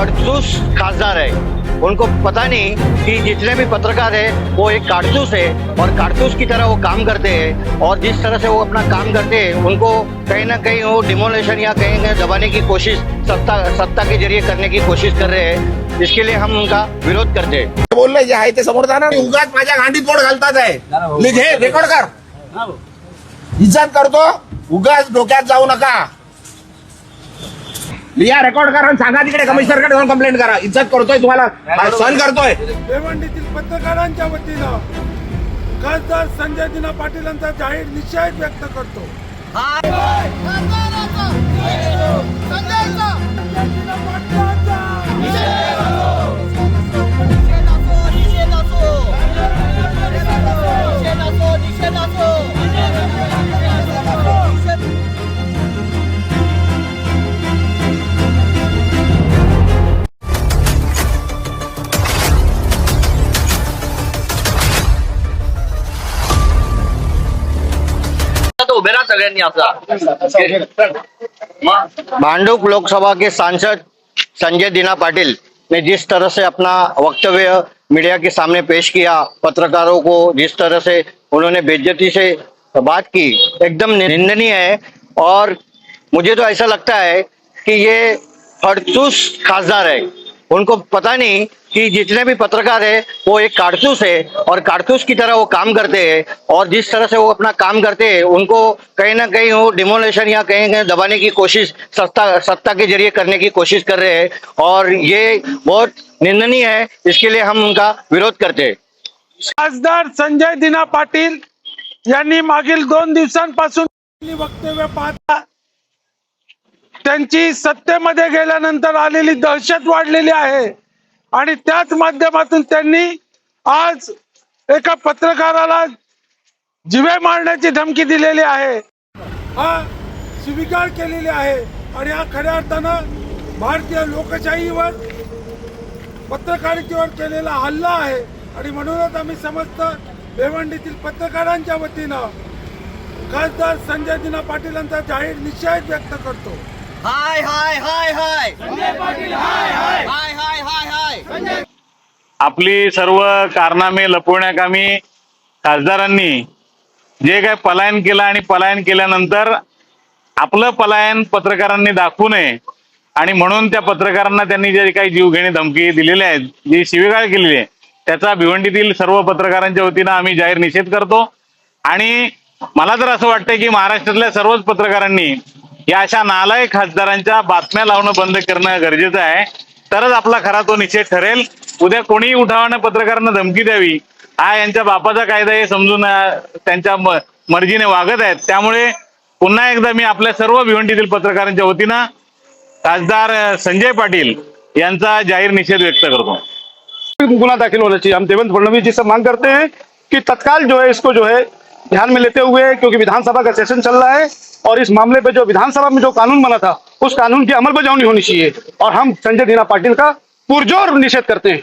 फड़चूस खासदार है। उनको पता नहीं कि जितने भी पत्रकार है वो एक कारतूस है और कारतूस की तरह वो काम करते हैं। और जिस तरह से वो अपना काम करते हैं उनको कहीं ना कहीं वो डिमोलेशन या कहीं दबाने की कोशिश सत्ता के जरिए करने की कोशिश कर रहे हैं। इसके लिए हम उनका विरोध करते हैं। बोलले जे आहे ते समोर जाणार उगाच माझ्या गांडीत बोट घालतात आहे लिखे रेकॉर्ड कर इज्जत करतो उगाच डोक्यात जाऊ नका लिहा रेकॉर्ड करा आणि सांगा तिकडे कमिशनरकडे जाऊन कंप्लेंट करा इज्जत करतोय तुम्हाला सहन करतोय भिवंडीतील पत्रकारांच्या वतीनं खासदार संजय दिना पाटील यांचा जाहीर निषेध व्यक्त करतो। तो उभे रहा सगळ्यांनी आपला भांडुप लोकसभा के सांसद संजय दिना पाटिल ने जिस तरह से अपना वक्तव्य मीडिया के सामने पेश किया, पत्रकारों को जिस तरह से उन्होंने बेइज्जती से बात की, एकदम निंदनीय है। और मुझे तो ऐसा लगता है कि ये फड़चूस खासदार है। उनको पता नहीं कि जितने भी पत्रकार है वो एक कारतूस है और कारतूस की तरह वो काम करते हैं। और जिस तरह से वो अपना काम करते हैं उनको कहीं ना कहीं वो डिमोलेशन या कहीं दबाने की कोशिश सत्ता के जरिए करने की कोशिश कर रहे हैं। और ये बहुत निंदनीय है। इसके लिए हम उनका विरोध करते हैं। खासदार संजय दिना पाटील यांनी मागील 2 दिवसांपासून वक्तव्य पाहता त्यांची सत्तेमध्ये गेल्यानंतर आलेली दहशत वाढलेली आहे आणि त्याच माध्यमातून त्यांनी आज एका पत्रकाराला जीवे मारण्याची धमकी दिलेली आहे, हा स्वीकार केलेली आहे। आणि हा खऱ्या अर्थानं भारतीय लोकशाहीवर पत्रकारितेवर केलेला हल्ला आहे। आणि म्हणूनच आम्ही समस्त भिवंडीतील पत्रकारांच्या वतीनं खासदार संजय दिना पाटील यांचा जाहीर निषेध व्यक्त करतो। हाय हाय हाय हाय संजय पाटील हाय हाय हाय हाय हाय हाय। आपली सर्व कारनामे लपवण्याकामी खासदारांनी जे काय पलायन केलं आणि पलायन केल्यानंतर आपलं पलायन पत्रकारांनी दाखवू नये आणि म्हणून त्या पत्रकारांना त्यांनी जे काही जीवघेणी धमकी दिलेल्या आहेत, जी शिवीगाळ केलेली आहे, त्याचा भिवंडीतील सर्व पत्रकारांच्या वतीनं आम्ही जाहीर निषेध करतो। आणि मला तर असं वाटतंय की महाराष्ट्रातल्या सर्वच पत्रकारांनी या अशा नालायक खासदारांच्या बातम्या लावणं बंद करणं गरजेचं आहे, तरच आपला खरा तो निषेध ठरेल। उद्या कोणीही उठावाने पत्रकारांना धमकी द्यावी हा यांच्या बापाचा कायदा हे समजून त्यांच्या मर्जीने वागत आहेत। त्यामुळे पुन्हा एकदा मी आपल्या सर्व भिवंडीतील पत्रकारांच्या वतीनं खासदार संजय पाटील यांचा जाहीर निषेध व्यक्त करतो। गुना दाखिल होना चाहिए। हम देवेंद्र फडणवीस जी से मांग करते हैं कि तत्काल जो है इसको जो है ध्यान में लेते हुए, क्योंकि विधानसभा का सेशन चल रहा है और इस मामले पे जो विधानसभा में जो कानून बना था उस कानून की अमलबजावनी होनी चाहिए। और हम संजय दिना पाटिल का पुरजोर निषेध करते हैं।